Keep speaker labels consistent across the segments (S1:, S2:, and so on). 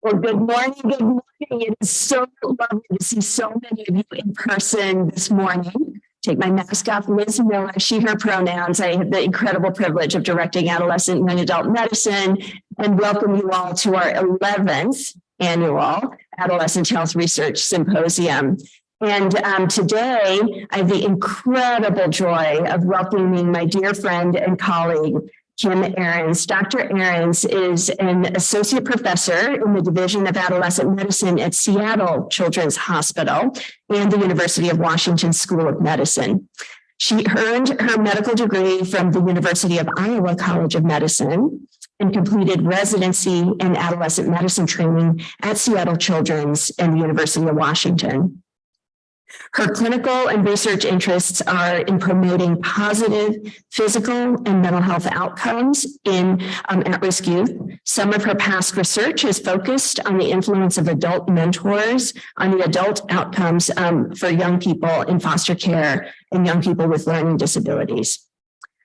S1: Well, good morning. Good morning. It is so lovely to see so many of you in person this morning. Take my mask off. Liz Miller, she, her pronouns. I have the incredible privilege of directing adolescent and young adult medicine and welcome you all to our 11th annual Adolescent Health Research Symposium. And today, I have the incredible joy of welcoming my dear friend and colleague, Kym Ahrens. Dr. Ahrens is an associate professor in the Division of Adolescent Medicine at Seattle Children's Hospital and the University of Washington School of Medicine. She earned her medical degree from the University of Iowa College of Medicine and completed residency and adolescent medicine training at Seattle Children's and the University of Washington. Her clinical and research interests are in promoting positive physical and mental health outcomes in at-risk youth. Some of her past research is focused on the influence of adult mentors on the adult outcomes for young people in foster care and young people with learning disabilities.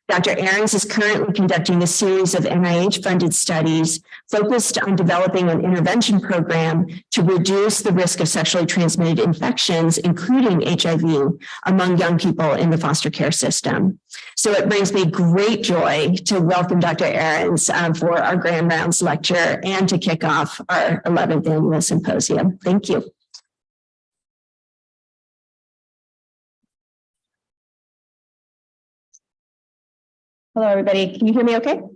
S1: Dr. Ahrens is currently conducting a series of NIH-funded studies focused on developing an intervention program to reduce the risk of sexually transmitted infections, including HIV, among young people in the foster care system. So it brings me great joy to welcome Dr. Ahrens for our Grand Rounds lecture and to kick off our 11th annual symposium. Thank you.
S2: Hello, everybody. Can you hear me okay? Okay,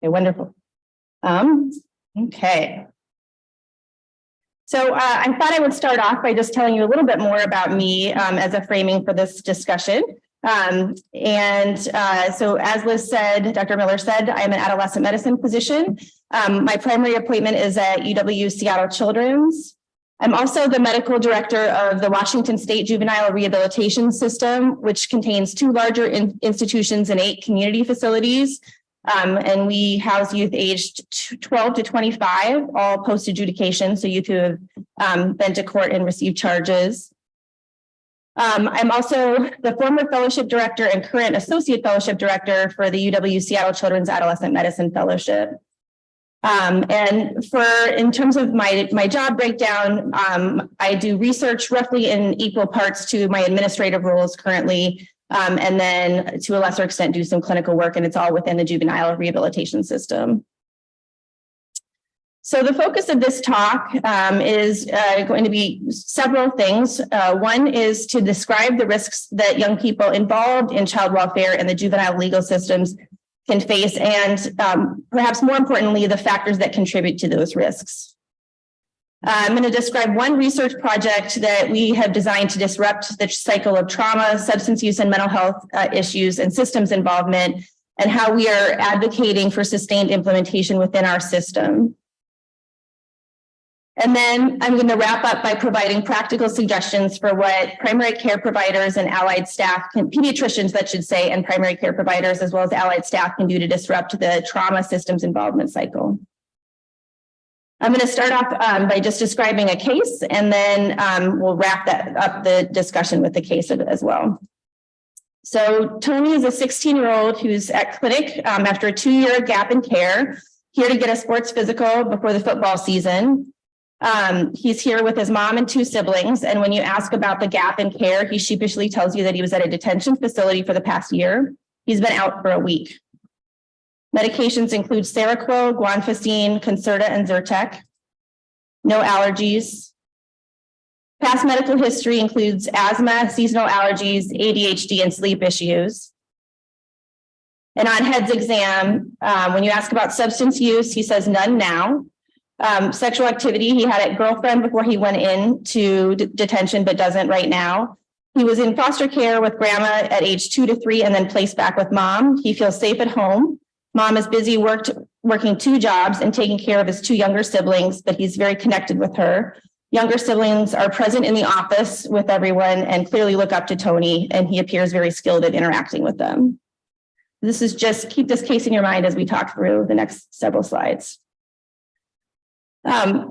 S2: wonderful. Okay. So I thought I would start off by just telling you a little bit more about me as a framing for this discussion. So as Liz said, Dr. Miller said, I am an adolescent medicine physician. My primary appointment is at UW Seattle Children's. I'm also the medical director of the Washington State Juvenile Rehabilitation System, which contains 2 larger institutions and 8 community facilities. And we house youth aged 12 to 25, all post-adjudication, so youth who have been to court and received charges. I'm also the former fellowship director and current associate fellowship director for the UW Seattle Children's Adolescent Medicine Fellowship. In terms of my job breakdown, I do research roughly in equal parts to my administrative roles currently, and then to a lesser extent do some clinical work, and it's all within the juvenile rehabilitation system. So the focus of this talk is going to be several things. One is to describe the risks that young people involved in child welfare and the juvenile legal systems can face, and perhaps more importantly, the factors that contribute to those risks. I'm going to describe one research project that we have designed to disrupt the cycle of trauma, substance use, and mental health issues and systems involvement, and how we are advocating for sustained implementation within our system. And then I'm going to wrap up by providing practical suggestions for what primary care providers and allied staff, pediatricians that should say, and primary care providers as well as allied staff can do to disrupt the trauma systems involvement cycle. I'm going to start off by just describing a case, and then we'll wrap up the discussion with the case as well. So Tony is a 16-year-old who's at clinic after a 2-year gap in care, here to get a sports physical before the football season. He's here with his mom and 2 siblings. And when you ask about the gap in care, he sheepishly tells you that he was at a detention facility for the past year. He's been out for a week. Medications include Seroquel, Guanfacine, Concerta, and Zyrtec. No allergies. Past medical history includes asthma, seasonal allergies, ADHD, and sleep issues. And on HEADS exam, when you ask about substance use, he says none now. Sexual activity, he had a girlfriend before he went into detention, but doesn't right now. He was in foster care with grandma at age 2 to 3 and then placed back with mom. He feels safe at home. Mom is busy working 2 jobs and taking care of his 2 younger siblings, but he's very connected with her. Younger siblings are present in the office with everyone and clearly look up to Tony, and he appears very skilled at interacting with them. This is just keep this case in your mind as we talk through the next several slides.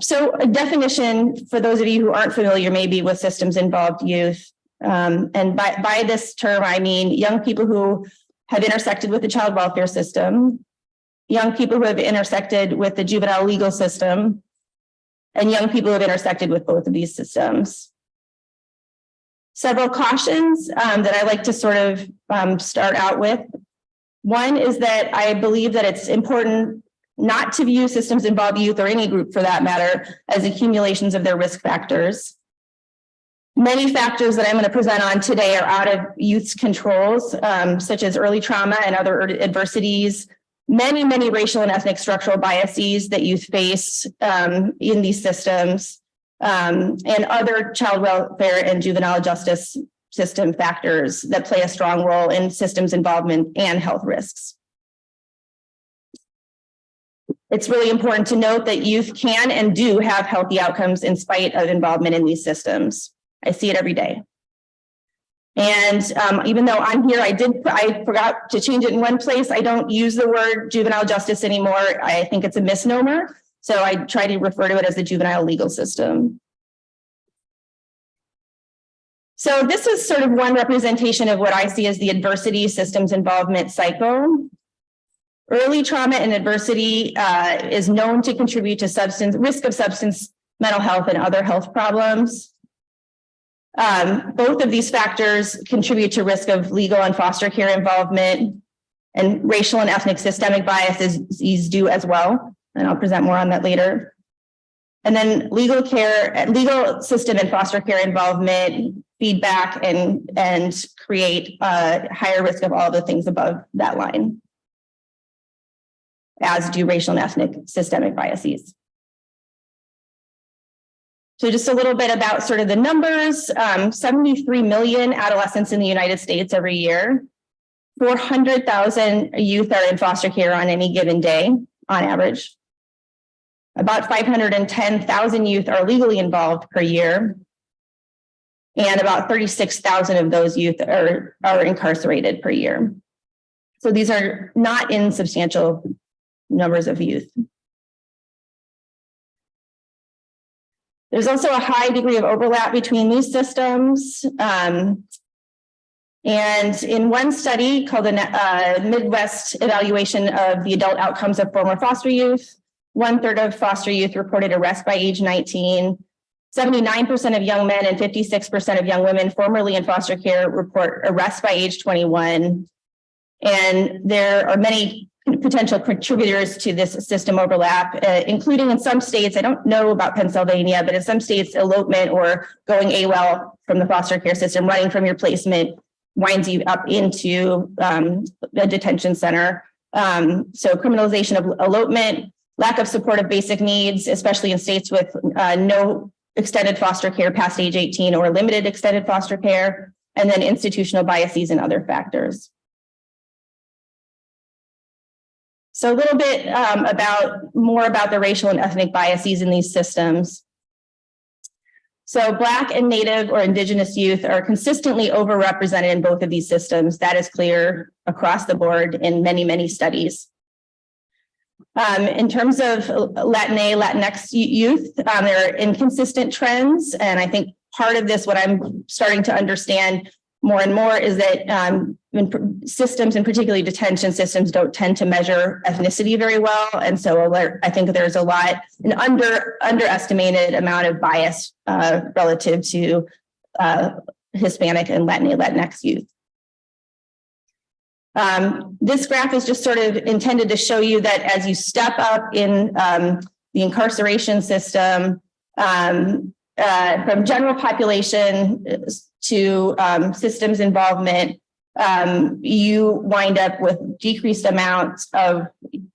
S2: So a definition for those of you who aren't familiar maybe with systems involved youth, and by this term, I mean young people who have intersected with the child welfare system, young people who have intersected with the juvenile legal system, and young people who have intersected with both of these systems. Several cautions that I like to sort of start out with. One is that I believe that it's important not to view systems involving youth, or any group for that matter, as accumulations of their risk factors. Many factors that I'm going to present on today are out of youth's controls, such as early trauma and other adversities, many racial and ethnic structural biases that youth face in these systems, and other child welfare and juvenile justice system factors that play a strong role in systems involvement and health risks. It's really important to note that youth can and do have healthy outcomes in spite of involvement in these systems. I see it every day. And even though I'm here, I forgot to change it in one place. I don't use the word juvenile justice anymore. I think it's a misnomer. So I try to refer to it as the juvenile legal system. So this is sort of one representation of what I see as the adversity systems involvement cycle. Early trauma and adversity is known to contribute to risk of substance, mental health, and other health problems. Both of these factors contribute to risk of legal and foster care involvement, and racial and ethnic systemic biases do as well. And I'll present more on that later. And then legal system and foster care involvement feedback and create a higher risk of all the things above that line, as do racial and ethnic systemic biases. So just a little bit about sort of the numbers. 73 million adolescents in the United States every year. 400,000 youth are in foster care on any given day, on average. About 510,000 youth are legally involved per year. And about 36,000 of those youth are incarcerated per year. So these are not insubstantial numbers of youth. There's also a high degree of overlap between these systems. And in one study called the Midwest Evaluation of the Adult Outcomes of Former Foster Youth, 1/3 of foster youth reported arrest by age 19. 79% of young men and 56% of young women formerly in foster care report arrest by age 21. And there are many potential contributors to this system overlap, including in some states, I don't know about Pennsylvania, but in some states, elopement or going AWOL from the foster care system, running from your placement, winds you up into a detention center. So criminalization of elopement, lack of support of basic needs, especially in states with no extended foster care past age 18 or limited extended foster care, and then institutional biases and other factors. So a little bit more about the racial and ethnic biases in these systems. So Black and Native or Indigenous youth are consistently overrepresented in both of these systems. That is clear across the board in many studies. In terms of Latinx youth, there are inconsistent trends. And I think part of this, what I'm starting to understand more and more, is that systems, and particularly detention systems, don't tend to measure ethnicity very well. And so I think there's an underestimated amount of bias relative to Hispanic and Latinx youth. This graph is just sort of intended to show you that as you step up in the incarceration system, from general population to systems involvement, you wind up with decreased amounts of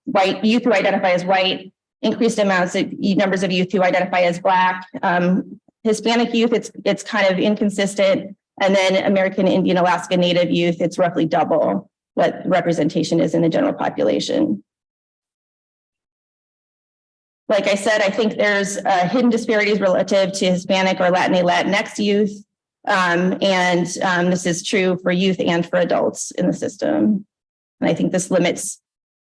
S2: white youth who identify as white, increased amounts of numbers of youth who identify as Black. Hispanic youth, it's kind of inconsistent. And then American Indian, Alaska Native youth, it's roughly double what representation is in the general population. Like I said, I think there's hidden disparities relative to Hispanic or Latinx youth. And this is true for youth and for adults in the system. And I think this limits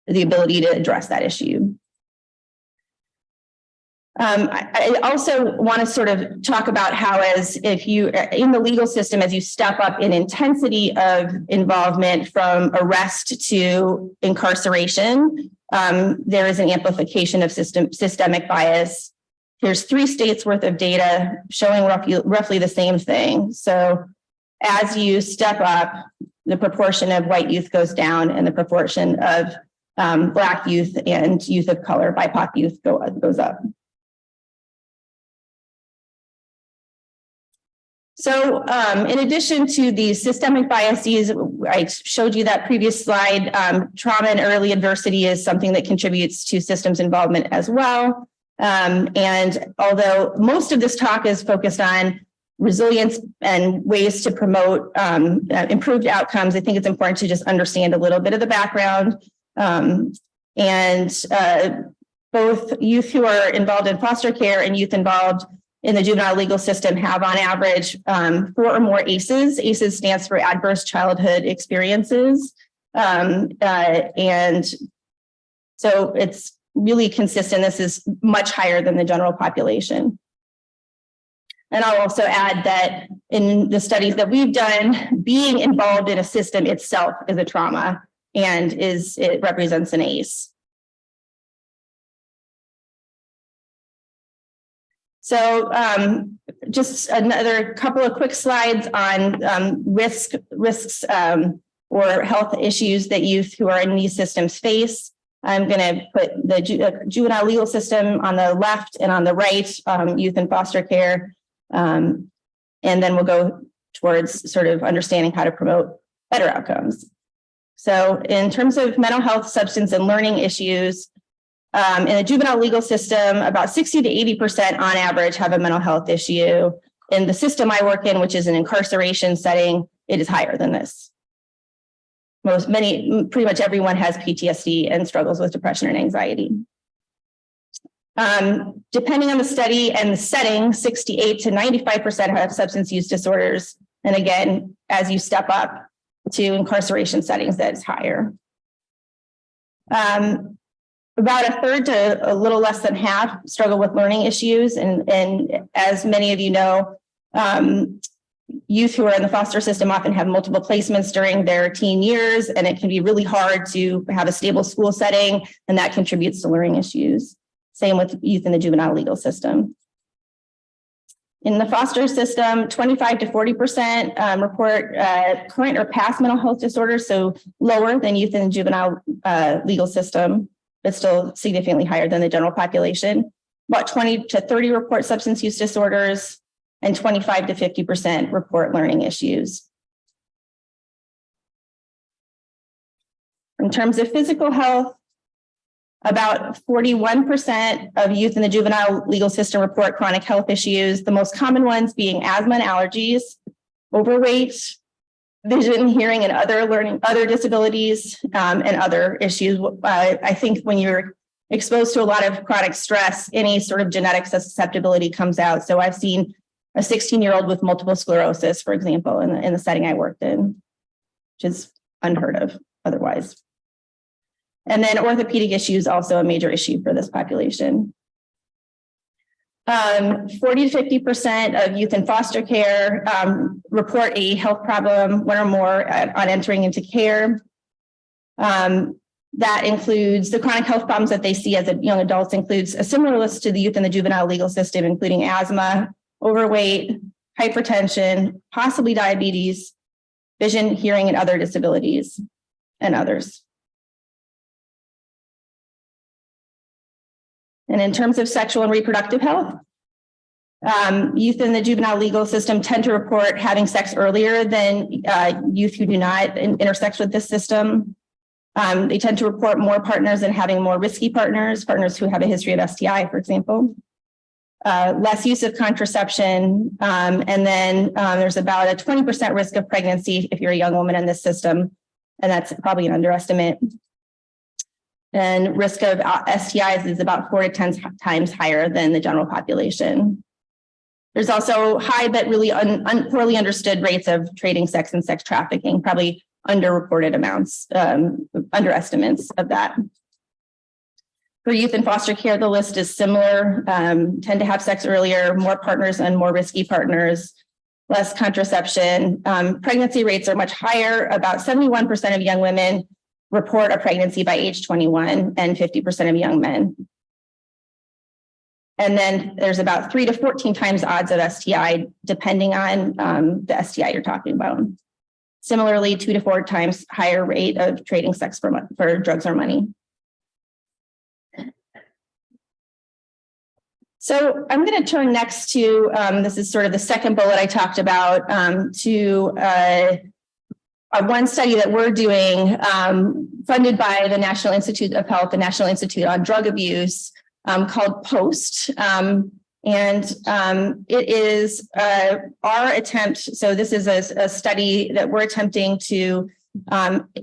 S2: the ability to address that issue. I also want to sort of talk about how, if you in the legal system, as you step up in intensity of involvement from arrest to incarceration, there is an amplification of systemic bias. here's 3 states worth of data showing roughly the same thing. So as you step up, the proportion of white youth goes down and the proportion of Black youth and youth of color, BIPOC youth goes up. So in addition to these systemic biases, I showed you that previous slide, trauma and early adversity is something that contributes to systems involvement as well. And although most of this talk is focused on resilience and ways to promote improved outcomes, I think it's important to just understand a little bit of the background. Both youth who are involved in foster care and youth involved in the juvenile legal system have on average 4 or more ACEs. ACEs stands for adverse childhood experiences. And so it's really consistent. This is much higher than the general population. And I'll also add that in the studies that we've done, being involved in a system itself is a trauma and it represents an ACE. So just another couple of quick slides on risks or health issues that youth who are in these systems face. I'm going to put the juvenile legal system on the left and on the right, youth in foster care. And then we'll go towards sort of understanding how to promote better outcomes. So in terms of mental health, substance, and learning issues, in the juvenile legal system, about 60 to 80% on average have a mental health issue. In the system I work in, which is an incarceration setting, it is higher than this. Pretty much everyone has PTSD and struggles with depression and anxiety. Depending on the study and the setting, 68 to 95% have substance use disorders. And again, as you step up to incarceration settings, that's higher. About a third to a little less than half struggle with learning issues. And as many of you know, youth who are in the foster system often have multiple placements during their teen years, and it can be really hard to have a stable school setting, and that contributes to learning issues. Same with youth in the juvenile legal system. In the foster system, 25 to 40% report current or past mental health disorders, so lower than youth in the juvenile legal system, but still significantly higher than the general population. About 20 to 30 report substance use disorders, and 25 to 50% report learning issues. In terms of physical health, about 41% of youth in the juvenile legal system report chronic health issues, the most common ones being asthma and allergies, overweight, vision, hearing, and other disabilities, and other issues. I think when you're exposed to a lot of chronic stress, any sort of genetic susceptibility comes out. So I've seen a 16-year-old with multiple sclerosis, for example, in the setting I worked in, which is unheard of otherwise. And then orthopedic issues, also a major issue for this population. 40 to 50% of youth in foster care report a health problem, 1 or more, on entering into care. That includes the chronic health problems that they see as young adults, includes a similar list to the youth in the juvenile legal system, including asthma, overweight, hypertension, possibly diabetes, vision, hearing, and other disabilities, and others. And in terms of sexual and reproductive health, youth in the juvenile legal system tend to report having sex earlier than youth who do not intersect with this system. They tend to report more partners and having more risky partners who have a history of STI, for example. Less use of contraception, and then there's about a 20% risk of pregnancy if you're a young woman in this system, and that's probably an underestimate. And risk of STIs is about 4 to 10 times higher than the general population. There's also high but really poorly understood rates of trading sex and sex trafficking, probably underreported amounts, underestimates of that. For youth in foster care, the list is similar, tend to have sex earlier, more partners and more risky partners, less contraception. Pregnancy rates are much higher. About 71% of young women report a pregnancy by age 21 and 50% of young men. And then there's about 3 to 14 times odds of STI, depending on the STI you're talking about. Similarly, 2 to 4 times higher rate of trading sex for drugs or money. So I'm going to turn next to, this is sort of the second bullet I talked about, to one study that we're doing, funded by the National Institute of Health, the National Institute on Drug Abuse, called POST. It is our attempt. So this is a study that we're attempting to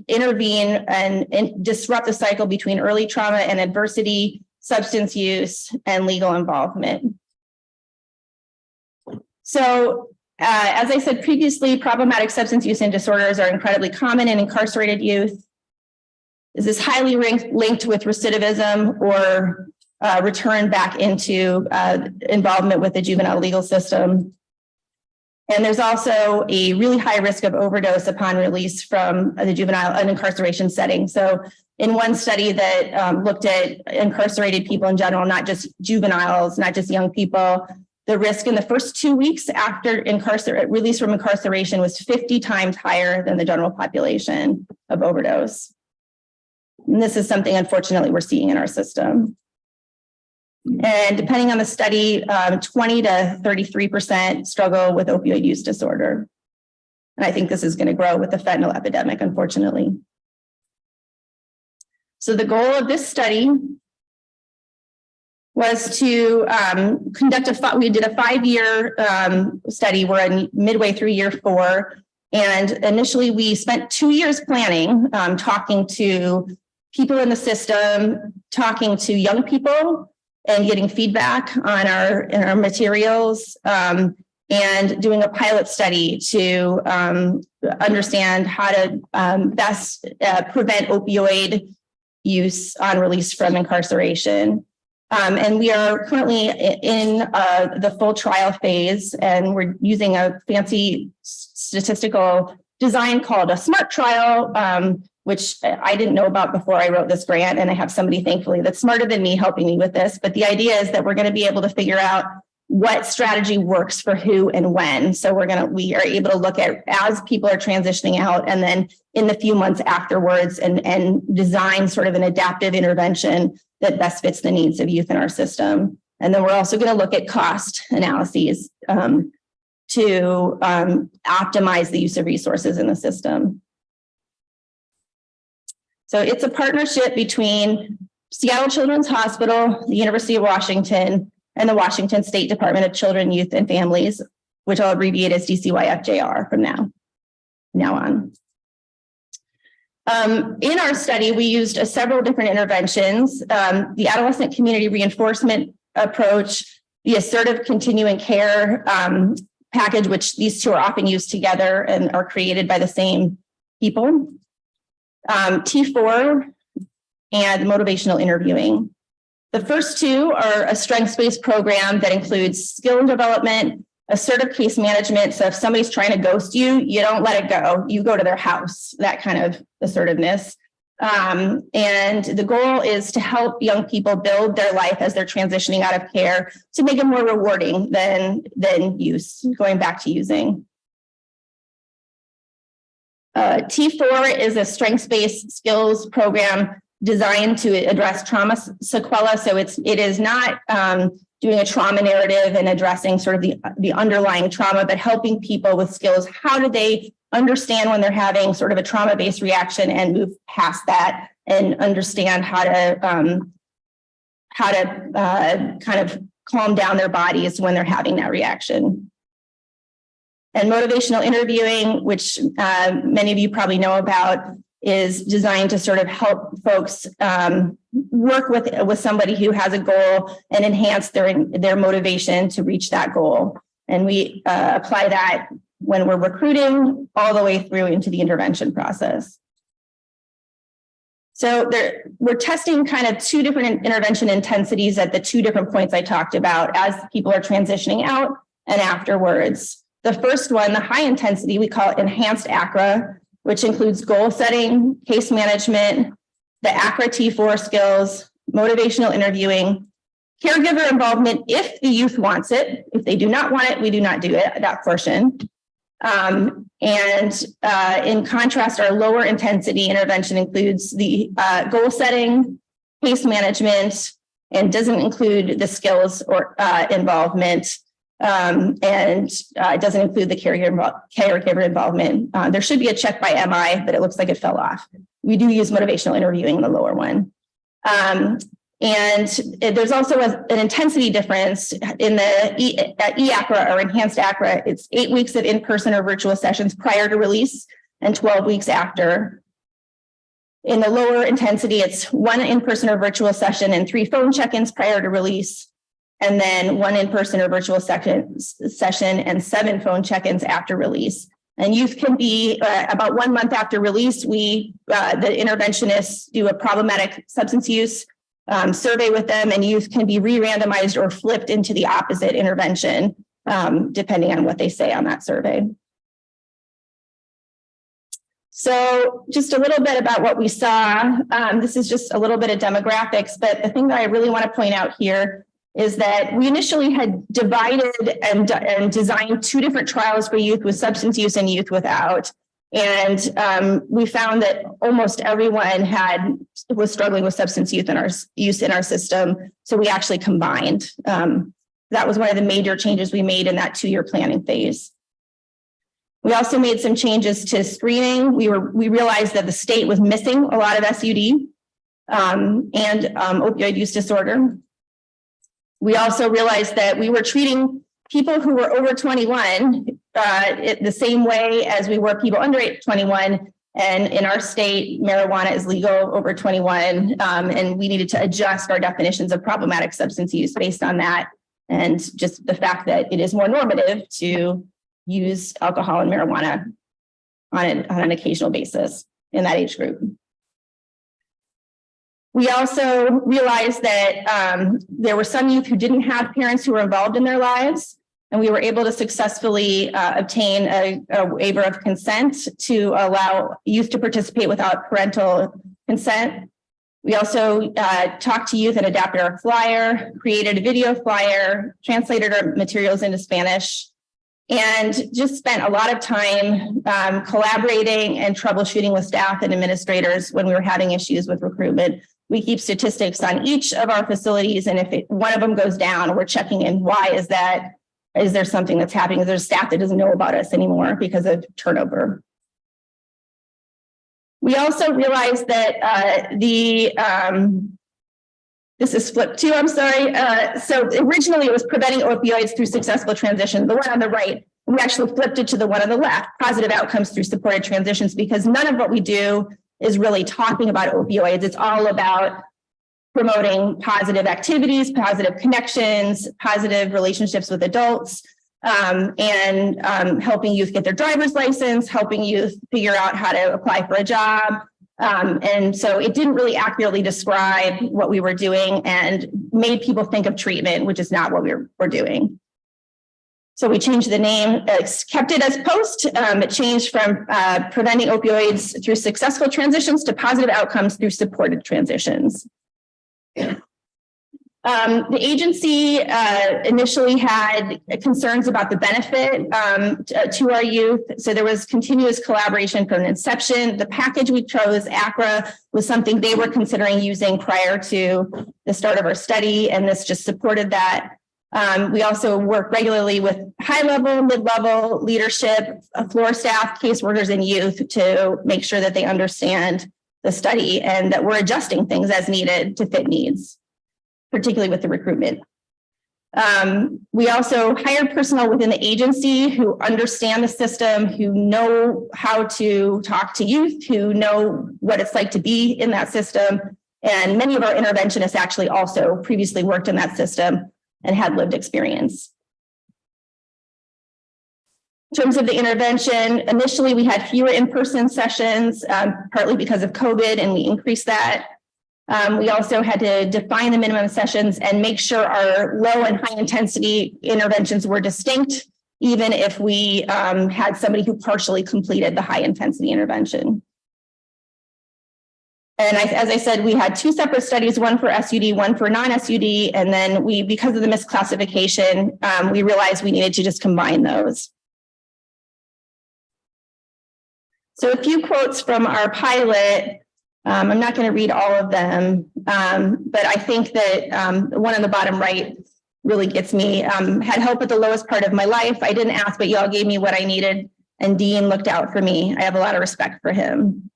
S2: intervene and disrupt the cycle between early trauma and adversity, substance use, and legal involvement. So as I said previously, problematic substance use and disorders are incredibly common in incarcerated youth. This is highly linked with recidivism or return back into involvement with the juvenile legal system. And there's also a really high risk of overdose upon release from the juvenile incarceration setting. So in one study that looked at incarcerated people in general, not just juveniles, not just young people, the risk in the first 2 weeks after release from incarceration was 50 times higher than the general population of overdose. And this is something, unfortunately, we're seeing in our system. And depending on the study, 20 to 33% struggle with opioid use disorder. And I think this is going to grow with the fentanyl epidemic, unfortunately. So the goal of this study was to conduct we did a 5-year study. We're in midway through year 4. And initially we spent 2 years planning, talking to people in the system, talking to young people, and getting feedback on our materials, and doing a pilot study to understand how to best prevent opioid use on release from incarceration. And we are currently in the full trial phase, and we're using a fancy statistical design called a SMART trial, which I didn't know about before I wrote this grant. And I have somebody, thankfully, that's smarter than me helping me with this. But the idea is that we're going to be able to figure out what strategy works for who and when. So we are able to look at as people are transitioning out, and then in the few months afterwards, and design sort of an adaptive intervention that best fits the needs of youth in our system. And then we're also going to look at cost analyses to optimize the use of resources in the system. So it's a partnership between Seattle Children's Hospital, the University of Washington, and the Washington State Department of Children, Youth, and Families, which I'll abbreviate as DCYFJR from now on. In our study, we used several different interventions: the adolescent community reinforcement approach, the assertive continuing care package, which these two are often used together and are created by the same people, T4, and motivational interviewing. The first two are a strengths-based program that includes skill development, assertive case management. So if somebody's trying to ghost you, you don't let it go. You go to their house, that kind of assertiveness. And the goal is to help young people build their life as they're transitioning out of care to make it more rewarding than going back to using. T4 is a strengths-based skills program designed to address trauma sequela. So it is not doing a trauma narrative and addressing sort of the underlying trauma, but helping people with skills. How do they understand when they're having sort of a trauma-based reaction and move past that, and understand how to kind of calm down their bodies when they're having that reaction. And motivational interviewing, which many of you probably know about, is designed to sort of help folks work with somebody who has a goal and enhance their motivation to reach that goal. And we apply that when we're recruiting all the way through into the intervention process. So we're testing kind of 2 different intervention intensities at the 2 different points I talked about as people are transitioning out and afterwards. The first one, the high intensity, we call it enhanced ACRA, which includes goal setting, case management, the ACRA T4 skills, motivational interviewing, Caregiver involvement if the youth wants it. If they do not want it, we do not do it, that portion. In contrast, our lower intensity intervention includes the goal setting, case management, and doesn't include the skills or involvement. It doesn't include the caregiver involvement. There should be a check by MI, but it looks like it fell off. We do use motivational interviewing in the lower one. There's also an intensity difference in the EACRA or enhanced ACRA. It's 8 weeks of in-person or virtual sessions prior to release and 12 weeks after. In the lower intensity, it's 1 in-person or virtual session and 3 phone check-ins prior to release, and then 1 in-person or virtual session and 7 phone check-ins after release. And youth can be about 1 month after release. The interventionists do a problematic substance use survey with them, and youth can be re-randomized or flipped into the opposite intervention, depending on what they say on that survey. So just a little bit about what we saw. This is just a little bit of demographics, but the thing that I really want to point out here is that we initially had divided and designed 2 different trials for youth with substance use and youth without. And we found that almost everyone was struggling with substance use in our system. So we actually combined. That was one of the major changes we made in that 2-year planning phase. We also made some changes to screening. We realized that the state was missing a lot of SUD and opioid use disorder. We also realized that we were treating people who were over 21 the same way as we were people under 21. And in our state, marijuana is legal over 21. And we needed to adjust our definitions of problematic substance use based on that. And just the fact that it is more normative to use alcohol and marijuana on an occasional basis in that age group. We also realized that there were some youth who didn't have parents who were involved in their lives, and we were able to successfully obtain a waiver of consent to allow youth to participate without parental consent. We also talked to youth and adapted our flyer, created a video flyer, translated our materials into Spanish, and just spent a lot of time collaborating and troubleshooting with staff and administrators when we were having issues with recruitment. We keep statistics on each of our facilities, and if one of them goes down, we're checking in, why is that? Is there something that's happening? Is there staff that doesn't know about us anymore because of turnover? We also realized that this is flip 2, I'm sorry. So originally it was preventing opioids through successful transition. The one on the right, we actually flipped it to the one on the left, positive outcomes through supported transitions, because none of what we do is really talking about opioids. It's all about promoting positive activities, positive connections, positive relationships with adults, and helping youth get their driver's license, helping youth figure out how to apply for a job. And so it didn't really accurately describe what we were doing and made people think of treatment, which is not what we're doing. So we changed the name, kept it as POST. It changed from preventing opioids through successful transitions to positive outcomes through supported transitions. The agency initially had concerns about the benefit to our youth. So there was continuous collaboration from inception. The package we chose, ACRA, was something they were considering using prior to the start of our study, and this just supported that. We also work regularly with high-level, mid-level leadership, floor staff, caseworkers, and youth to make sure that they understand the study and that we're adjusting things as needed to fit needs, particularly with the recruitment. We also hired personnel within the agency who understand the system, who know how to talk to youth, who know what it's like to be in that system. And many of our interventionists actually also previously worked in that system and had lived experience. In terms of the intervention, initially we had fewer in-person sessions, partly because of COVID, and we increased that. We also had to define the minimum sessions and make sure our low and high intensity interventions were distinct, even if we had somebody who partially completed the high intensity intervention. And as I said, we had 2 separate studies, one for SUD, one for non-SUD. And then because of the misclassification, we realized we needed to just combine those. So a few quotes from our pilot. I'm not going to read all of them, but I think that one on the bottom right really gets me. Had help at the lowest part of my life. I didn't ask, but y'all gave me what I needed. And Dean looked out for me. I have a lot of respect for him.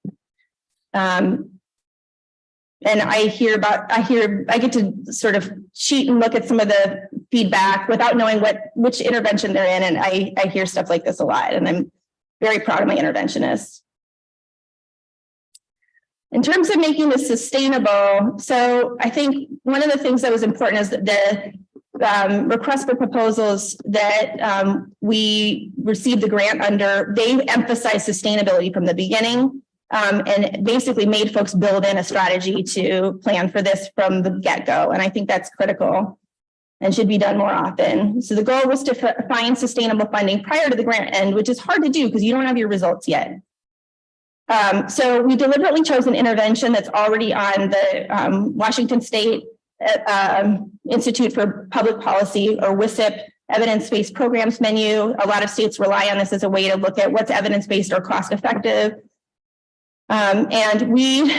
S2: And I get to sort of cheat and look at some of the feedback without knowing which intervention they're in. And I hear stuff like this a lot, and I'm very proud of my interventionists. In terms of making this sustainable, so I think one of the things that was important is that the request for proposals that we received the grant under, they emphasized sustainability from the beginning. And basically made folks build in a strategy to plan for this from the get-go. And I think that's critical and should be done more often. So the goal was to find sustainable funding prior to the grant end, which is hard to do because you don't have your results yet. So we deliberately chose an intervention that's already on the Washington State Institute for Public Policy, or WSIP, evidence-based programs menu. A lot of states rely on this as a way to look at what's evidence-based or cost-effective. And we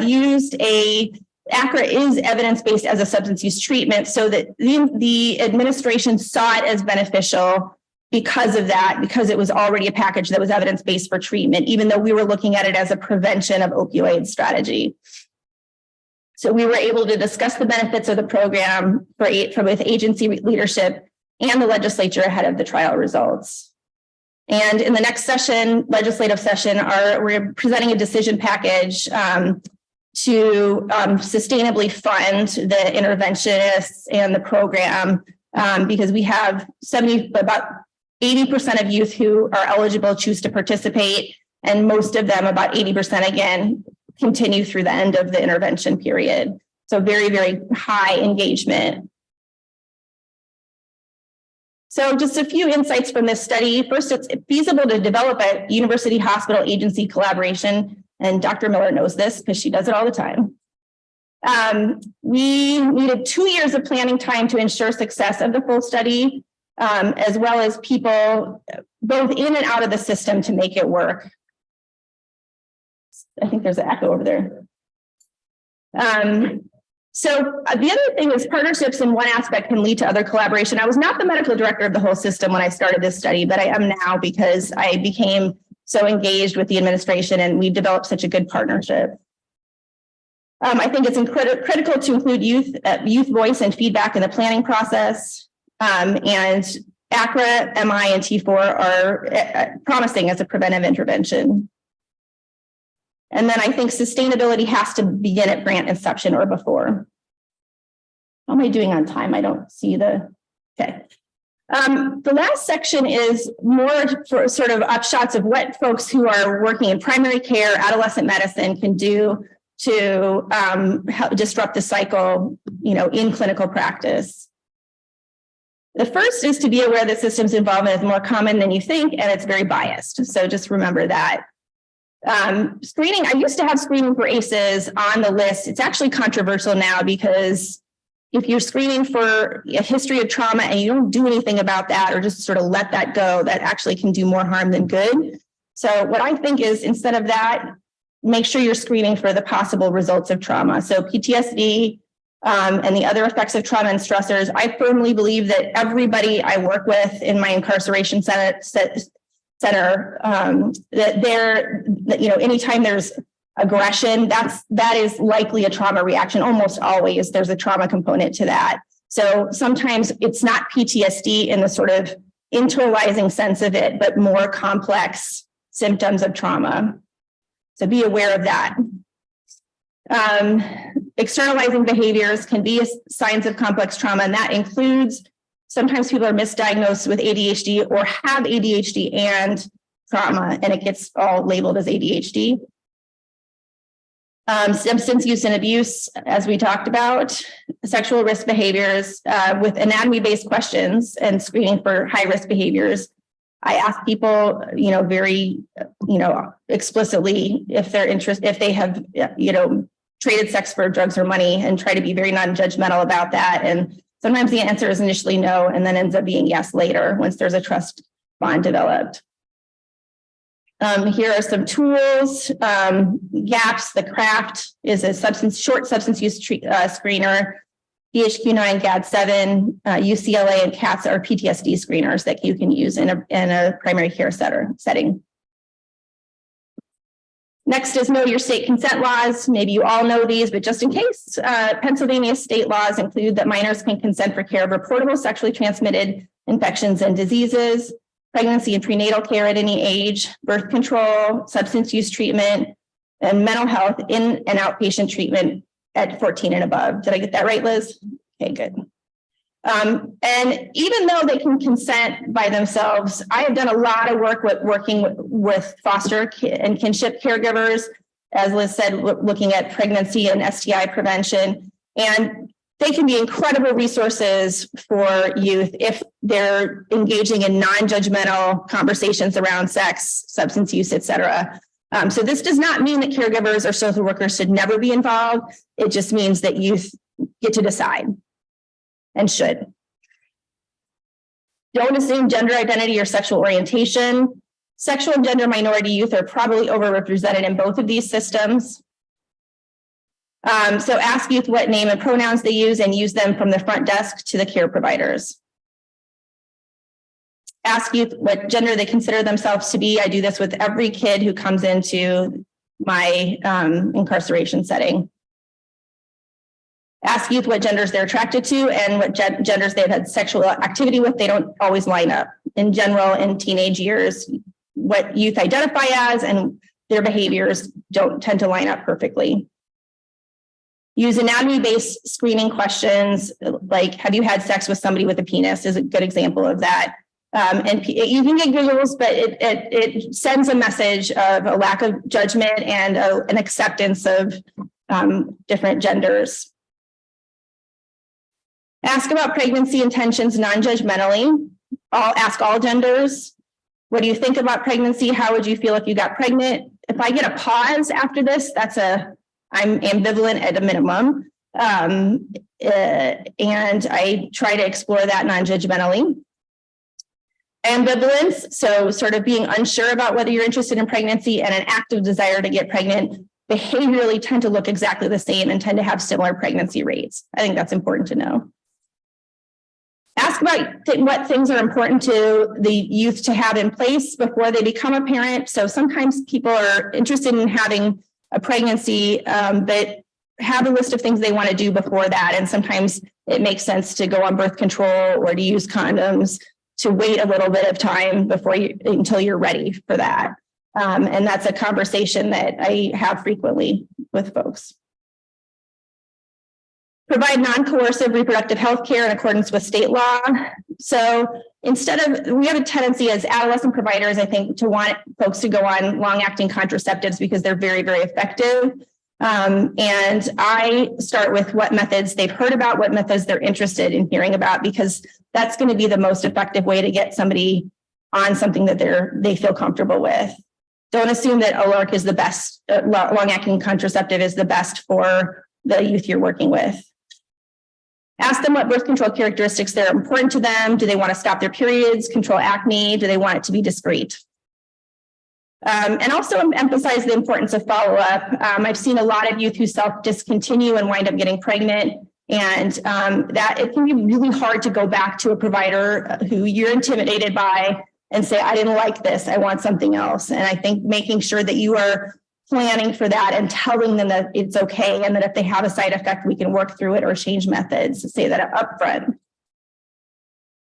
S2: used ACRA is evidence-based as a substance use treatment, so that the administration saw it as beneficial because of that, because it was already a package that was evidence-based for treatment, even though we were looking at it as a prevention of opioid strategy. So we were able to discuss the benefits of the program with agency leadership and the legislature ahead of the trial results. And in the next session, legislative session, we're presenting a decision package to sustainably fund the interventionists and the program, because we have about 80% of youth who are eligible choose to participate, and most of them, about 80% again, continue through the end of the intervention period. So very, very high engagement. So just a few insights from this study. First, it's feasible to develop a university hospital agency collaboration. And Dr. Miller knows this because she does it all the time. We needed 2 years of planning time to ensure success of the full study, as well as people both in and out of the system to make it work. I think there's an echo over there. So the other thing is partnerships in one aspect can lead to other collaboration. I was not the medical director of the whole system when I started this study, but I am now because I became so engaged with the administration and we developed such a good partnership. I think it's critical to include youth voice and feedback in the planning process. And ACRA, MI, and T4 are promising as a preventive intervention. And then I think sustainability has to begin at grant inception or before. How am I doing on time? I don't see the, okay. The last section is more for sort of upshots of what folks who are working in primary care, adolescent medicine can do to help disrupt the cycle, in clinical practice. The first is to be aware that systems involvement is more common than you think, and it's very biased. So just remember that. Screening, I used to have screening for ACEs on the list. It's actually controversial now because if you're screening for a history of trauma and you don't do anything about that or just sort of let that go, that actually can do more harm than good. So what I think is instead of that, make sure you're screening for the possible results of trauma. So PTSD and the other effects of trauma and stressors. I firmly believe that everybody I work with in my incarceration center, that they're, anytime there's aggression, that is likely a trauma reaction. Almost always there's a trauma component to that. So sometimes it's not PTSD in the sort of internalizing sense of it, but more complex symptoms of trauma. So be aware of that. Externalizing behaviors can be signs of complex trauma, and that includes sometimes people are misdiagnosed with ADHD or have ADHD and trauma, and it gets all labeled as ADHD. Substance use and abuse, as we talked about, sexual risk behaviors with anatomy-based questions and screening for high-risk behaviors. I ask people, very, explicitly if they're interested, if they have, traded sex for drugs or money, and try to be very non-judgmental about that. And sometimes the answer is initially no, and then ends up being yes later once there's a trust bond developed. Here are some tools. GAPS, the CRAFT is a short substance use screener. PHQ-9, GAD-7, UCLA, and CATS are PTSD screeners that you can use in a primary care setting. Next is know your state consent laws. Maybe you all know these, but just in case, Pennsylvania state laws include that minors can consent for care of reportable sexually transmitted infections and diseases, pregnancy and prenatal care at any age, birth control, substance use treatment, and mental health in and outpatient treatment at 14 and above. Did I get that right, Liz? Okay, good. And even though they can consent by themselves, I have done a lot of work working with foster and kinship caregivers, as Liz said, looking at pregnancy and STI prevention. And they can be incredible resources for youth if they're engaging in non-judgmental conversations around sex, substance use, et cetera. So this does not mean that caregivers or social workers should never be involved. It just means that youth get to decide and should. Don't assume gender identity or sexual orientation. Sexual and gender minority youth are probably overrepresented in both of these systems. So ask youth what name and pronouns they use and use them from the front desk to the care providers. Ask youth what gender they consider themselves to be. I do this with every kid who comes into my incarceration setting. Ask youth what genders they're attracted to and what genders they've had sexual activity with. They don't always line up. In general, in teenage years, what youth identify as and their behaviors don't tend to line up perfectly. Use anatomy-based screening questions, like have you had sex with somebody with a penis is a good example of that. And you can get visuals, but it sends a message of a lack of judgment and an acceptance of different genders. Ask about pregnancy intentions non-judgmentally. Ask all genders. What do you think about pregnancy? How would you feel if you got pregnant? If I get a pause after this, I'm ambivalent at a minimum. And I try to explore that non-judgmentally. Ambivalence, so sort of being unsure about whether you're interested in pregnancy and an active desire to get pregnant, behaviorally tend to look exactly the same and tend to have similar pregnancy rates. I think that's important to know. Ask about what things are important to the youth to have in place before they become a parent. So sometimes people are interested in having a pregnancy, but have a list of things they want to do before that. And sometimes it makes sense to go on birth control or to use condoms, to wait a little bit of time until you're ready for that. And that's a conversation that I have frequently with folks. Provide non-coercive reproductive health care in accordance with state law. So we have a tendency as adolescent providers, I think, to want folks to go on long-acting contraceptives because they're very, very effective. And I start with what methods they've heard about, what methods they're interested in hearing about, because that's going to be the most effective way to get somebody on something that they feel comfortable with. Don't assume that OLARC is the best, long-acting contraceptive is the best for the youth you're working with. Ask them what birth control characteristics that are important to them. Do they want to stop their periods, control acne? Do they want it to be discreet? And also emphasize the importance of follow-up. I've seen a lot of youth who self-discontinue and wind up getting pregnant. And that it can be really hard to go back to a provider who you're intimidated by and say, I didn't like this, I want something else. And I think making sure that you are planning for that and telling them that it's okay, and that if they have a side effect, we can work through it or change methods to say that up front.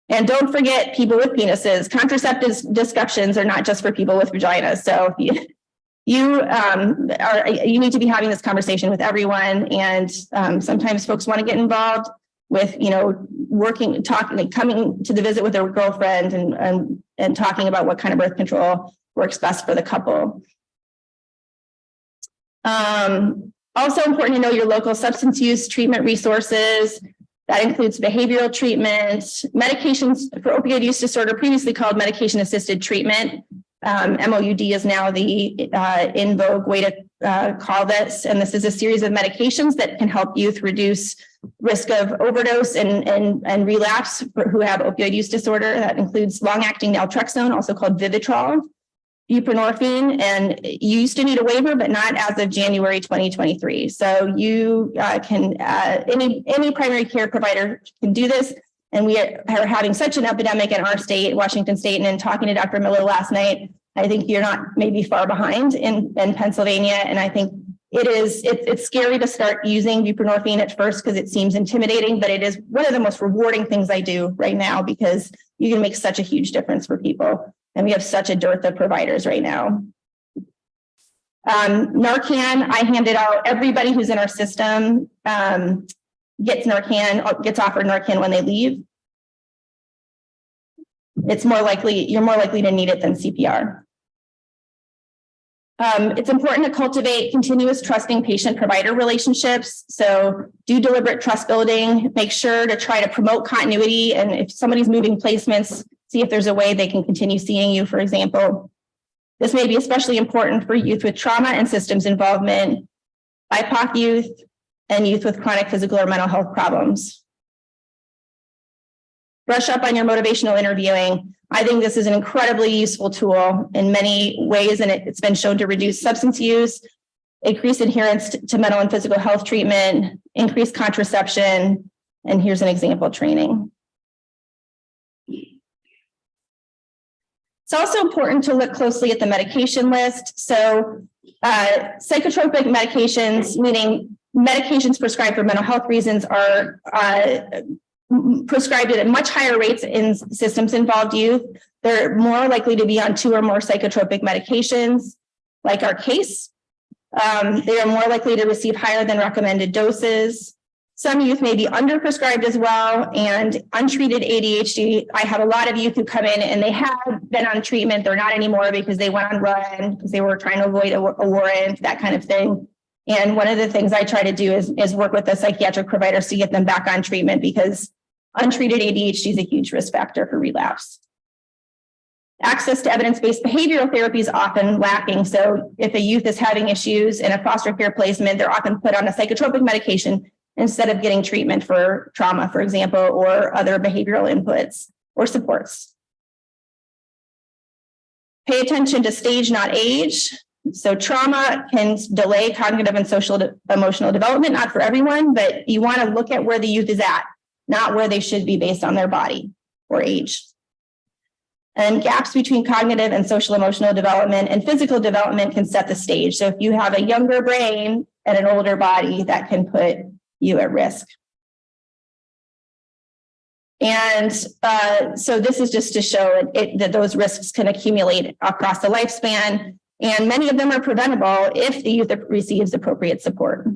S2: And don't forget people with penises. Contraceptive discussions are not just for people with vaginas. So you need to be having this conversation with everyone. And sometimes folks want to get involved with, coming to the visit with their girlfriend and talking about what kind of birth control works best for the couple. Also important to know your local substance use treatment resources. That includes behavioral treatment, medications for opioid use disorder, previously called medication-assisted treatment. MOUD is now the in vogue way to call this. And this is a series of medications that can help youth reduce risk of overdose and relapse for who have opioid use disorder. That includes long-acting naltrexone, also called Vivitrol, buprenorphine, and you used to need a waiver, but not as of January 2023. So you can, any primary care provider can do this. And we are having such an epidemic in our state, Washington State, and in talking to Dr. Miller last night, I think you're not maybe far behind in Pennsylvania. And I think it's scary to start using buprenorphine at first because it seems intimidating, but it is one of the most rewarding things I do right now because you can make such a huge difference for people. And we have such a dearth of providers right now. Narcan, I handed out, everybody who's in our system gets offered Narcan when they leave. You're more likely to need it than CPR. It's important to cultivate continuous trusting patient-provider relationships. So do deliberate trust building, make sure to try to promote continuity. And if somebody's moving placements, see if there's a way they can continue seeing you, for example. This may be especially important for youth with trauma and systems involvement, BIPOC youth, and youth with chronic physical or mental health problems. Brush up on your motivational interviewing. I think this is an incredibly useful tool in many ways, and it's been shown to reduce substance use, increase adherence to mental and physical health treatment, increase contraception, and here's an example training. It's also important to look closely at the medication list. So psychotropic medications, meaning medications prescribed for mental health reasons, are prescribed at much higher rates in systems involved youth. They're more likely to be on 2 or more psychotropic medications, like our case. They are more likely to receive higher than recommended doses. Some youth may be underprescribed as well, and untreated ADHD. I have a lot of youth who come in and they have been on treatment. They're not anymore because they went on run, because they were trying to avoid a warrant, that kind of thing. And one of the things I try to do is work with the psychiatric providers to get them back on treatment because untreated ADHD is a huge risk factor for relapse. Access to evidence-based behavioral therapy is often lacking. So if a youth is having issues in a foster care placement, they're often put on a psychotropic medication instead of getting treatment for trauma, for example, or other behavioral inputs or supports. Pay attention to stage, not age. So trauma can delay cognitive and social emotional development, not for everyone, but you want to look at where the youth is at, not where they should be based on their body or age. And gaps between cognitive and social emotional development and physical development can set the stage. So if you have a younger brain and an older body, that can put you at risk. And so this is just to show that those risks can accumulate across the lifespan, and many of them are preventable if the youth receives appropriate support.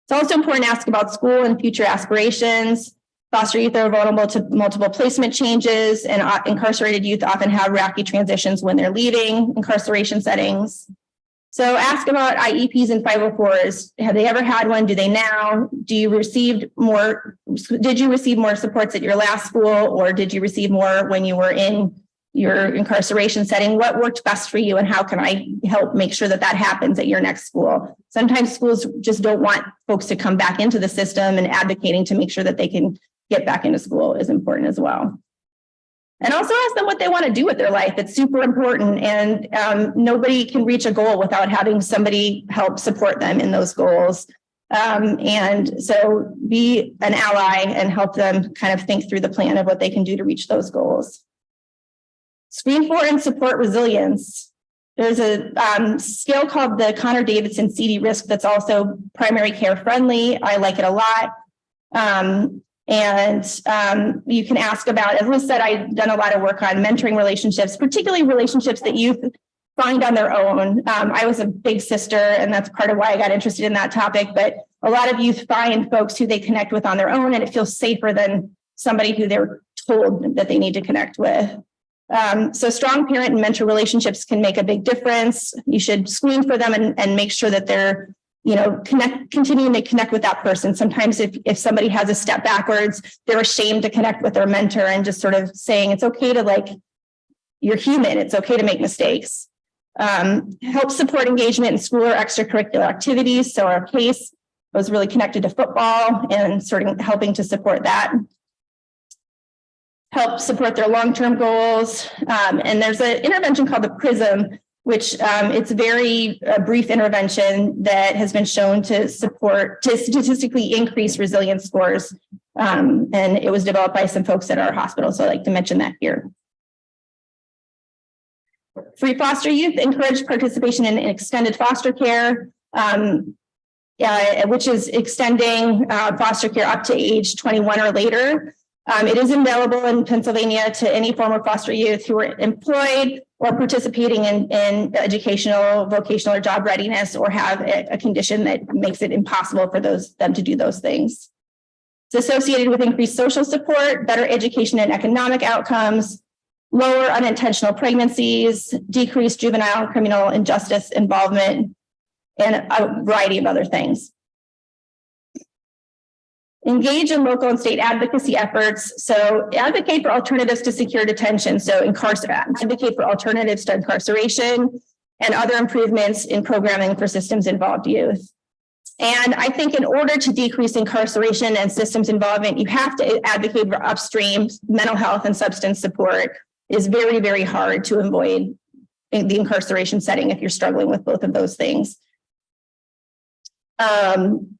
S2: It's also important to ask about school and future aspirations. Foster youth are vulnerable to multiple placement changes, and incarcerated youth often have rocky transitions when they're leaving incarceration settings. So ask about IEPs and 504s. Have they ever had one? Do they now? Did you receive more supports at your last school, or did you receive more when you were in your incarceration setting? What worked best for you, and how can I help make sure that that happens at your next school? Sometimes schools just don't want folks to come back into the system, and advocating to make sure that they can get back into school is important as well. And also ask them what they want to do with their life. It's super important, and nobody can reach a goal without having somebody help support them in those goals. And so be an ally and help them kind of think through the plan of what they can do to reach those goals. Screen for and support resilience. There's a scale called the Connor-Davidson CD risk that's also primary care friendly. I like it a lot. You can ask about, as Liz said, I've done a lot of work on mentoring relationships, particularly relationships that youth find on their own. I was a big sister, and that's part of why I got interested in that topic. But a lot of youth find folks who they connect with on their own, and it feels safer than somebody who they're told that they need to connect with. So strong parent and mentor relationships can make a big difference. You should screen for them and make sure that they're continuing to connect with that person. Sometimes if somebody has a step backwards, they're ashamed to connect with their mentor, and just sort of saying, it's okay to you're human. It's okay to make mistakes. Help support engagement in school or extracurricular activities. So our case was really connected to football and sort of helping to support that. Help support their long-term goals. And there's an intervention called the PRISM, which it's a very brief intervention that has been shown to statistically increase resilience scores. And it was developed by some folks at our hospital. So I'd like to mention that here. Free foster youth encourage participation in extended foster care, which is extending foster care up to age 21 or later. It is available in Pennsylvania to any former foster youth who are employed or participating in educational, vocational, or job readiness, or have a condition that makes it impossible for them to do those things. It's associated with increased social support, better education and economic outcomes, lower unintentional pregnancies, decreased juvenile criminal injustice involvement, and a variety of other things. Engage in local and state advocacy efforts. So advocate for alternatives to secure detention. So advocate for alternatives to incarceration and other improvements in programming for systems involved youth. And I think in order to decrease incarceration and systems involvement, you have to advocate for upstream mental health and substance support. It is very, very hard to avoid the incarceration setting if you're struggling with both of those things.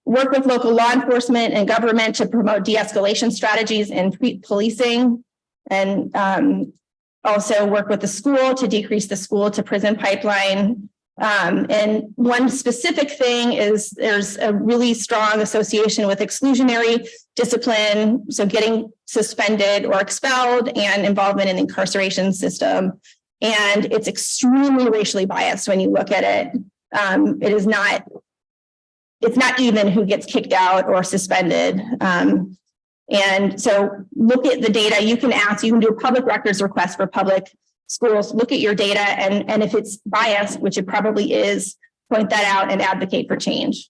S2: Work with local law enforcement and government to promote de-escalation strategies and policing, and also work with the school to decrease the school to prison pipeline. And one specific thing is there's a really strong association with exclusionary discipline, so getting suspended or expelled, and involvement in the incarceration system. And it's extremely racially biased when you look at it. It's not even who gets kicked out or suspended. And so look at the data. You can do a public records request for public schools, look at your data, and if it's biased, which it probably is, point that out and advocate for change.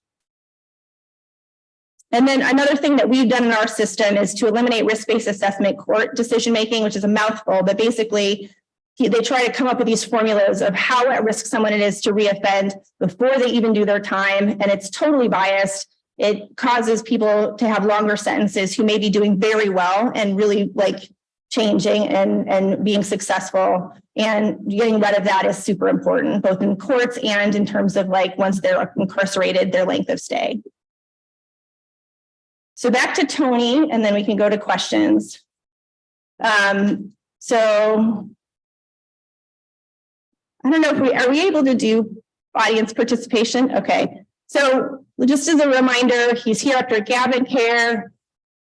S2: And then another thing that we've done in our system is to eliminate risk-based assessment court decision-making, which is a mouthful, but basically they try to come up with these formulas of how at risk someone is to reoffend before they even do their time. And it's totally biased. It causes people to have longer sentences who may be doing very well and really changing and being successful. And getting rid of that is super important, both in courts and in terms of once they're incarcerated, their length of stay. So back to Tony, and then we can go to questions. So I don't know if are we able to do audience participation? Okay. So just as a reminder, he's here after Gavin care.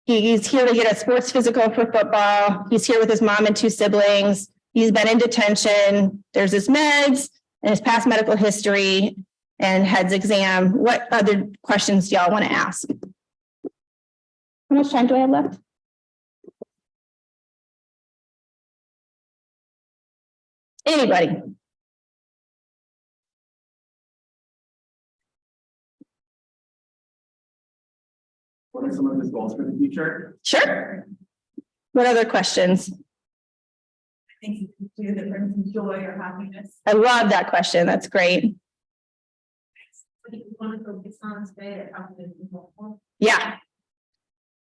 S2: He's here to get a sports physical for football. He's here with his mom and 2 siblings. He's been in detention. There's his meds and his past medical history and head's exam. What other questions do y'all want to ask? How much time do I have left? Anybody?
S3: What are some of his goals for the future?
S2: Sure. What other questions?
S4: I think you can do that brings him joy or happiness.
S2: I love that question. That's great.
S4: What do you want to focus on today that helps him more?
S2: Yeah.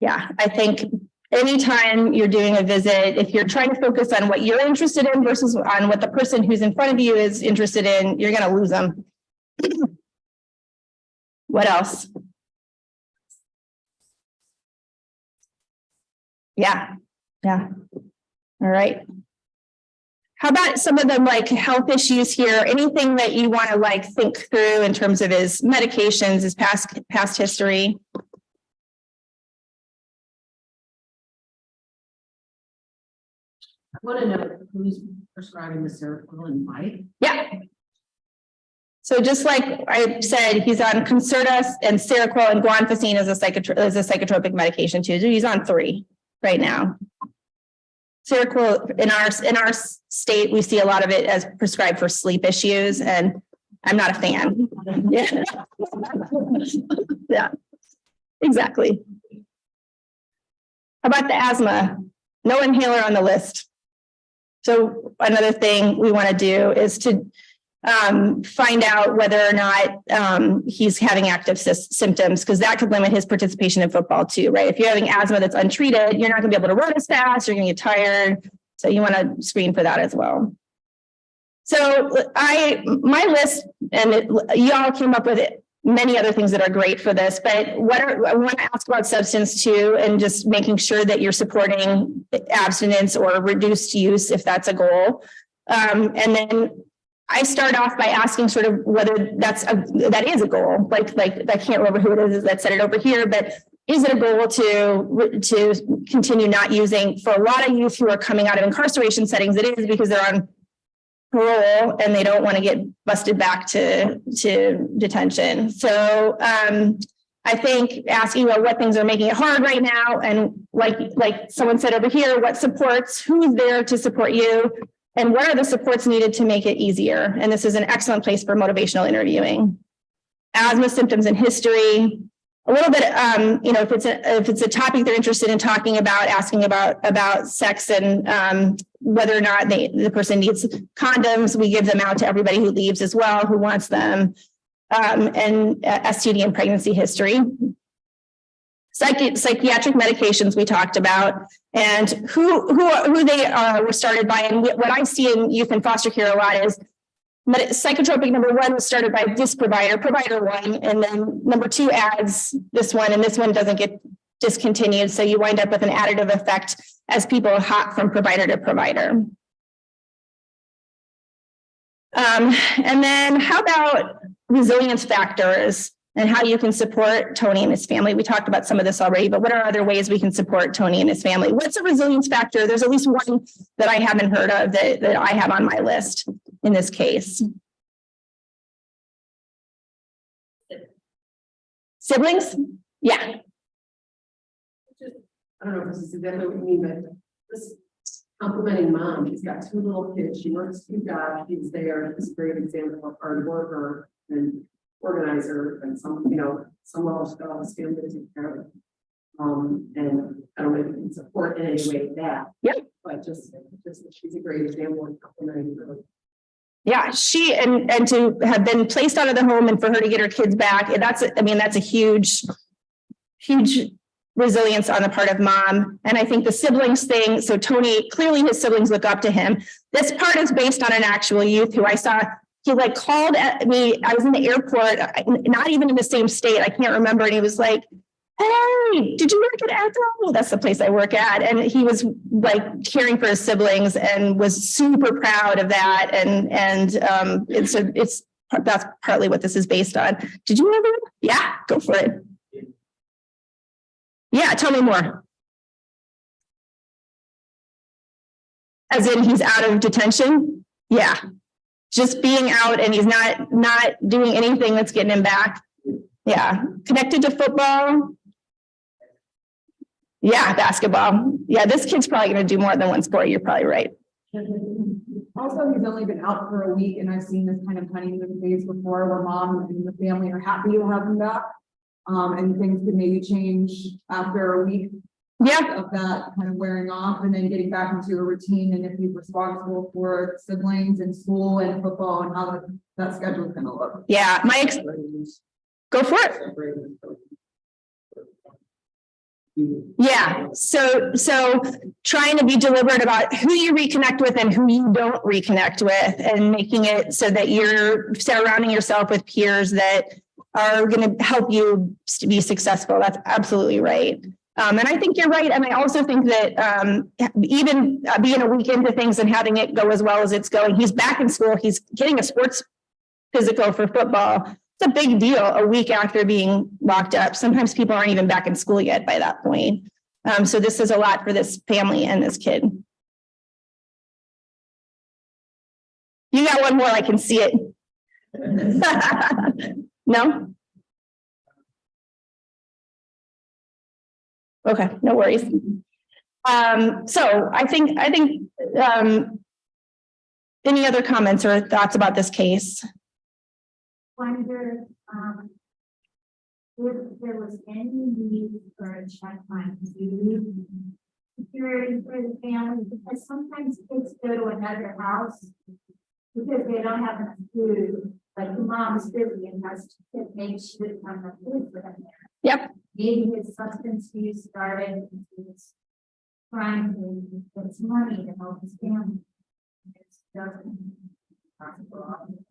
S2: Yeah. I think anytime you're doing a visit, if you're trying to focus on what you're interested in versus on what the person who's in front of you is interested in, you're going to lose them. What else? Yeah. Yeah. All right. How about some of them health issues here? Anything that you want to think through in terms of his medications, his past history?
S4: I want to know who's prescribing the Seroquel and why.
S2: Yeah. So just like I said, he's on Concerta and Seroquel, and guanfacine is a psychotropic medication too. So he's on 3 right now. Seroquel in our state, we see a lot of it as prescribed for sleep issues, and I'm not a fan. Yeah. Yeah, exactly. How about the asthma? No inhaler on the list. So another thing we want to do is to find out whether or not he's having active symptoms, because that could limit his participation in football too, right? If you're having asthma that's untreated, you're not going to be able to run as fast, you're going to get tired. So you want to screen for that as well. So my list, and y'all came up with many other things that are great for this, but I want to ask about substance too, and just making sure that you're supporting abstinence or reduced use if that's a goal. And then I start off by asking sort of whether that is a goal. Like I can't remember who it is that said it over here, but is it a goal to continue not using? For a lot of youth who are coming out of incarceration settings, it is because they're on parole and they don't want to get busted back to detention. So I think asking about what things are making it hard right now, and like someone said over here, what supports, who's there to support you, and what are the supports needed to make it easier? And this is an excellent place for motivational interviewing. Asthma symptoms and history. A little bit, if it's a topic they're interested in talking about, asking about sex and whether or not the person needs condoms, we give them out to everybody who leaves as well, who wants them, and STD and pregnancy history. Psychiatric medications we talked about, and who they were started by, and what I see in youth and foster care a lot is psychotropic number 1 was started by this provider 1, and then number 2 adds this one, and this one doesn't get discontinued. So you wind up with an additive effect as people hop from provider to provider. And then how about resilience factors and how you can support Tony and his family? We talked about some of this already, but what are other ways we can support Tony and his family? What's a resilience factor? There's at least one that I haven't heard of that I have on my list in this case. Siblings? Yeah.
S4: I don't know if this is exactly what you mean, but this complimenting mom. She's got 2 little kids. She works 2 jobs. She's there. She's a great example of hard worker and organizer, and some level she's got all this family to take care of. And I don't know if you can support in any way that.
S2: Yep.
S4: But just she's a great example of complimenting her.
S2: Yeah, she and to have been placed out of the home and for her to get her kids back, that's a huge resilience on the part of mom. And I think the siblings thing, so Tony, clearly his siblings look up to him. This part is based on an actual youth who I saw. He called at me. I was in the airport, not even in the same state. I can't remember. And he was like, "Hey, did you work at Echo?" Well, that's the place I work at. And he was caring for his siblings and was super proud of that. And that's partly what this is based on. Did you ever? Yeah, go for it. Yeah, tell me more. As in he's out of detention? Yeah. Just being out and he's not doing anything that's getting him back. Yeah. Connected to football. Yeah, basketball. Yeah, this kid's probably going to do more than one sport. You're probably right.
S5: Also, he's only been out for a week, and I've seen this kind of honeymoon phase before where mom and the family are happy to have him back. And things could maybe change after a week of that kind of wearing off and then getting back into a routine. And if he's responsible for siblings and school and football and how that schedule is going to look.
S2: Yeah, go for it. Yeah, so trying to be deliberate about who you reconnect with and who you don't reconnect with, and making it so that you're surrounding yourself with peers that are going to help you be successful. That's absolutely right. And I think you're right. And I also think that even being a week into things and having it go as well as it's going, he's back in school. He's getting a sports physical for football. It's a big deal a week after being locked up. Sometimes people aren't even back in school yet by that point. So this is a lot for this family and this kid. You got one more, I can see it. No? Okay, no worries. So I think any other comments or thoughts about this case?
S6: wondered, if there was any need for a checkpoint security for the family, because sometimes kids go to another house because they don't have enough food, like the mom's busy and has to make sure they have enough food for them there.
S2: Yep.
S6: Maybe his substance use started, and he was trying to get some money to help his family. It's doesn't possible.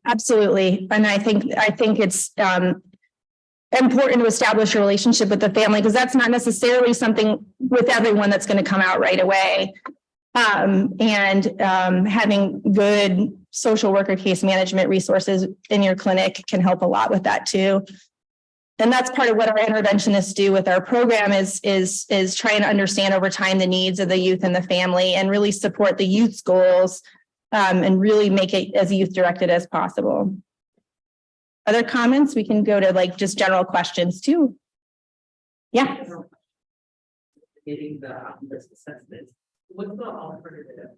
S2: Absolutely. And I think it's important to establish a relationship with the family, because that's not necessarily something with everyone that's going to come out right away. Having good social worker case management resources in your clinic can help a lot with that too. And that's part of what our interventionists do with our program is trying to understand over time the needs of the youth and the family and really support the youth's goals and really make it as youth directed as possible. Other comments? We can go to like just general questions too. Yeah.
S4: Getting the risk assessment. What's the alternative?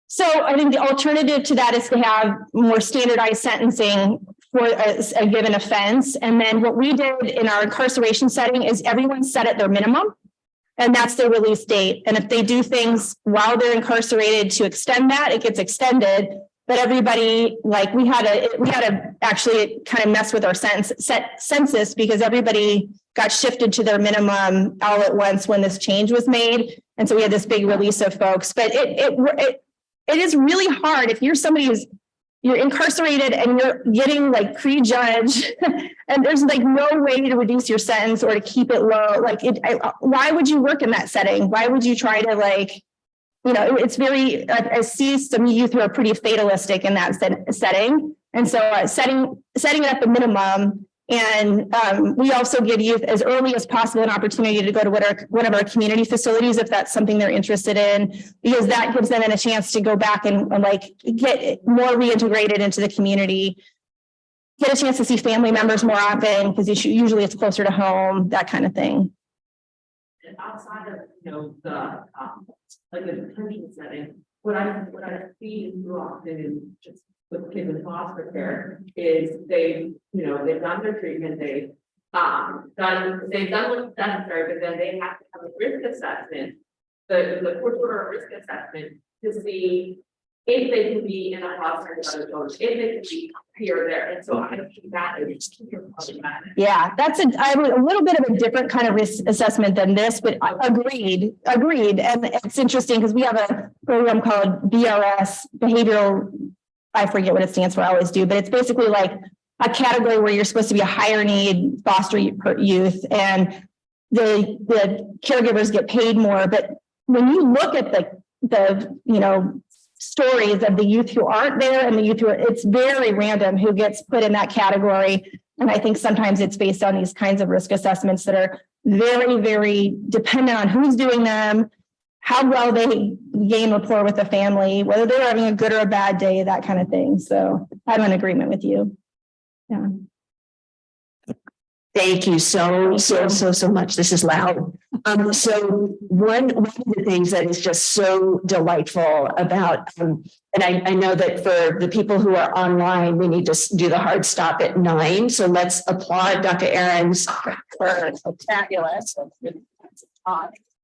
S2: So I think the alternative to that is to have more standardized sentencing for a given offense. And then what we did in our incarceration setting is everyone set at their minimum, and that's their release date. And if they do things while they're incarcerated to extend that, it gets extended. But everybody, like we had to actually kind of mess with our census because everybody got shifted to their minimum all at once when this change was made. And so we had this big release of folks, but it is really hard if you're somebody you're incarcerated and you're getting like prejudged and there's like no way to reduce your sentence or to keep it low. Like why would you work in that setting? Why would you try to it's very, I see some youth who are pretty fatalistic in that setting. And so setting it at the minimum. And we also give youth as early as possible an opportunity to go to one of our community facilities if that's something they're interested in, because that gives them a chance to go back and get more reintegrated into the community, get a chance to see family members more often because usually it's closer to home, that kind of thing.
S4: And outside of the like a detention setting, what I see too often just with kids in foster care is they've done their treatment, they've done what's necessary, but then they have to have a risk assessment, the court order risk assessment to see if they can be in a foster care, if they can be here or there. And so I think that is problematic.
S2: Yeah, I have a little bit of a different kind of risk assessment than this, but agreed. And it's interesting because we have a program called BRS, behavioral, I forget what it stands for, I always do, but it's basically like a category where you're supposed to be a higher need foster youth and the caregivers get paid more. But when you look at the stories of the youth who aren't there and the youth it's very random who gets put in that category. And I think sometimes it's based on these kinds of risk assessments that are very, very dependent on who's doing them, how well they gain rapport with the family, whether they're having a good or a bad day, that kind of thing. So I'm in agreement with you. Yeah.
S1: Thank you so much. This is loud. So one of the things that is just so delightful about, and I know that for the people who are online, we need to do the hard stop at 9. So let's applaud Dr. Ahrens for fabulous talk.